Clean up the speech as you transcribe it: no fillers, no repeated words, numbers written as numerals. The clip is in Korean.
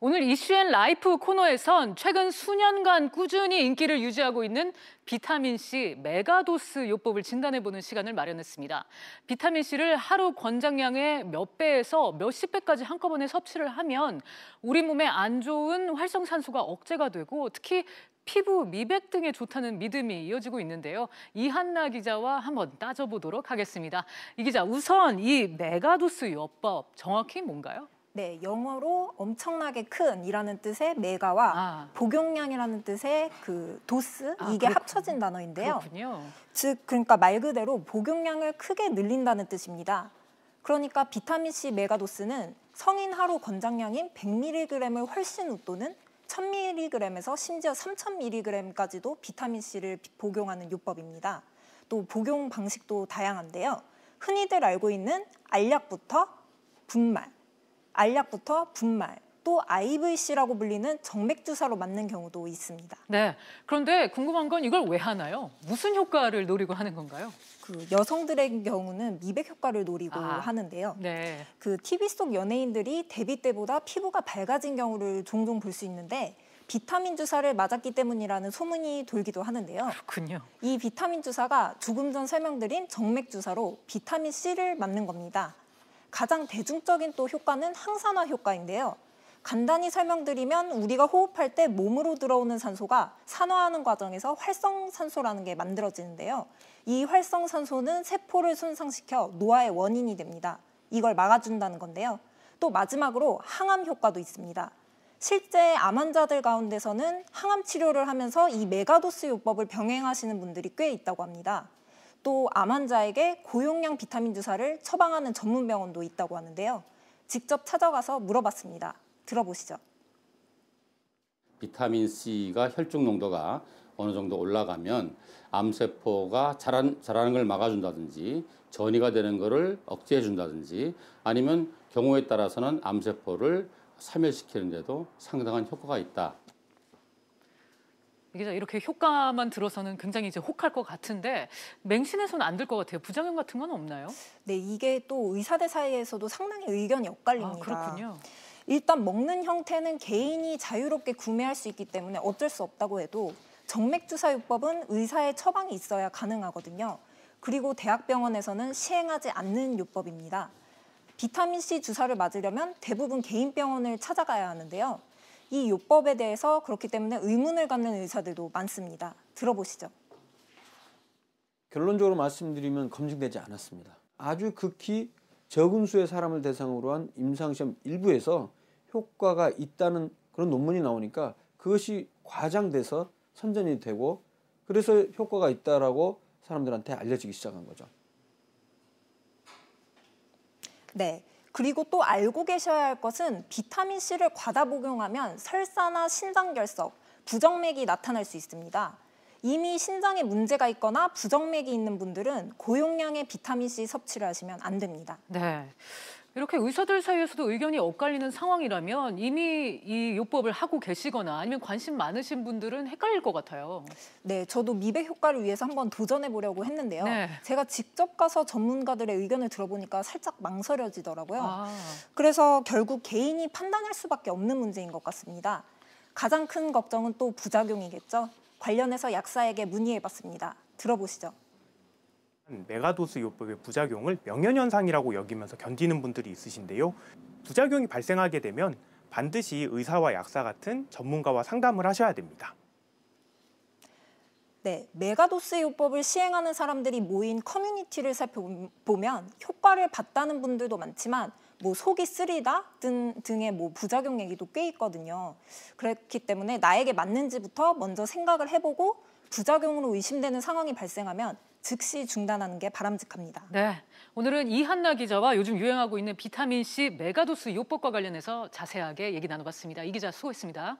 오늘 이슈앤 라이프 코너에선 최근 수년간 꾸준히 인기를 유지하고 있는 비타민C 메가도스 요법을 진단해보는 시간을 마련했습니다. 비타민C를 하루 권장량의 몇 배에서 몇십 배까지 한꺼번에 섭취를 하면 우리 몸에 안 좋은 활성산소가 억제가 되고 특히 피부, 미백 등에 좋다는 믿음이 이어지고 있는데요. 이한나 기자와 한번 따져보도록 하겠습니다. 이 기자, 우선 이 메가도스 요법 정확히 뭔가요? 네, 영어로 엄청나게 큰이라는 뜻의 메가와 복용량이라는 뜻의 그 도스, 이게 합쳐진 단어인데요. 그렇군요. 그러니까 말 그대로 복용량을 크게 늘린다는 뜻입니다. 그러니까 비타민C 메가도스는 성인 하루 권장량인 100mg을 훨씬 웃도는 1000mg에서 심지어 3000mg까지도 비타민C를 복용하는 요법입니다. 또 복용 방식도 다양한데요. 흔히들 알고 있는 알약부터 분말, 또 IVC라고 불리는 정맥주사로 맞는 경우도 있습니다. 네, 그런데 궁금한 건 이걸 왜 하나요? 무슨 효과를 노리고 하는 건가요? 그 여성들의 경우는 미백 효과를 노리고 하는데요. 네. 그 TV 속 연예인들이 데뷔 때보다 피부가 밝아진 경우를 종종 볼 수 있는데 비타민 주사를 맞았기 때문이라는 소문이 돌기도 하는데요. 그렇군요. 이 비타민 주사가 조금 전 설명드린 정맥 주사로 비타민 C를 맞는 겁니다. 가장 대중적인 또 효과는 항산화 효과인데요. 간단히 설명드리면 우리가 호흡할 때 몸으로 들어오는 산소가 산화하는 과정에서 활성산소라는 게 만들어지는데요. 이 활성산소는 세포를 손상시켜 노화의 원인이 됩니다. 이걸 막아준다는 건데요. 또 마지막으로 항암 효과도 있습니다. 실제 암 환자들 가운데서는 항암 치료를 하면서 이 메가도스 요법을 병행하시는 분들이 꽤 있다고 합니다. 또 암 환자에게 고용량 비타민 주사를 처방하는 전문 병원도 있다고 하는데요. 직접 찾아가서 물어봤습니다. 들어보시죠. 비타민C가 혈중 농도가 어느 정도 올라가면 암세포가 자라는 걸 막아준다든지 전이가 되는 것을 억제해준다든지 아니면 경우에 따라서는 암세포를 사멸시키는 데도 상당한 효과가 있다. 이렇게 효과만 들어서는 굉장히 이제 혹할 것 같은데 맹신해서는 안 될 것 같아요. 부작용 같은 건 없나요? 네, 이게 또 의사들 사이에서도 상당히 의견이 엇갈립니다. 그렇군요. 일단 먹는 형태는 개인이 자유롭게 구매할 수 있기 때문에 어쩔 수 없다고 해도 정맥주사 요법은 의사의 처방이 있어야 가능하거든요. 그리고 대학병원에서는 시행하지 않는 요법입니다. 비타민C 주사를 맞으려면 대부분 개인 병원을 찾아가야 하는데요. 이 요법에 대해서 그렇기 때문에 의문을 갖는 의사들도 많습니다. 들어보시죠. 결론적으로 말씀드리면 검증되지 않았습니다. 아주 극히 적은 수의 사람을 대상으로 한 임상시험 일부에서 효과가 있다는 그런 논문이 나오니까 그것이 과장돼서 선전이 되고 그래서 효과가 있다라고 사람들한테 알려지기 시작한 거죠. 네. 그리고 또 알고 계셔야 할 것은 비타민C를 과다 복용하면 설사나 신장결석, 부정맥이 나타날 수 있습니다. 이미 신장에 문제가 있거나 부정맥이 있는 분들은 고용량의 비타민C 섭취를 하시면 안 됩니다. 네. 이렇게 의사들 사이에서도 의견이 엇갈리는 상황이라면 이미 이 요법을 하고 계시거나 아니면 관심 많으신 분들은 헷갈릴 것 같아요. 네, 저도 미백 효과를 위해서 한번 도전해 보려고 했는데요. 네. 제가 직접 가서 전문가들의 의견을 들어보니까 살짝 망설여지더라고요. 그래서 결국 개인이 판단할 수밖에 없는 문제인 것 같습니다. 가장 큰 걱정은 또 부작용이겠죠. 관련해서 약사에게 문의해봤습니다. 들어보시죠. 메가도스 요법의 부작용을 명현현상이라고 여기면서 견디는 분들이 있으신데요. 부작용이 발생하게 되면 반드시 의사와 약사 같은 전문가와 상담을 하셔야 됩니다. 네, 메가도스 요법을 시행하는 사람들이 모인 커뮤니티를 살펴보면 효과를 봤다는 분들도 많지만 속이 쓰리다 등의 부작용 얘기도 꽤 있거든요. 그렇기 때문에 나에게 맞는지부터 먼저 생각을 해보고 부작용으로 의심되는 상황이 발생하면 즉시 중단하는 게 바람직합니다. 네, 오늘은 이한나 기자와 요즘 유행하고 있는 비타민C 메가도스 요법과 관련해서 자세하게 얘기 나눠봤습니다. 이 기자 수고했습니다.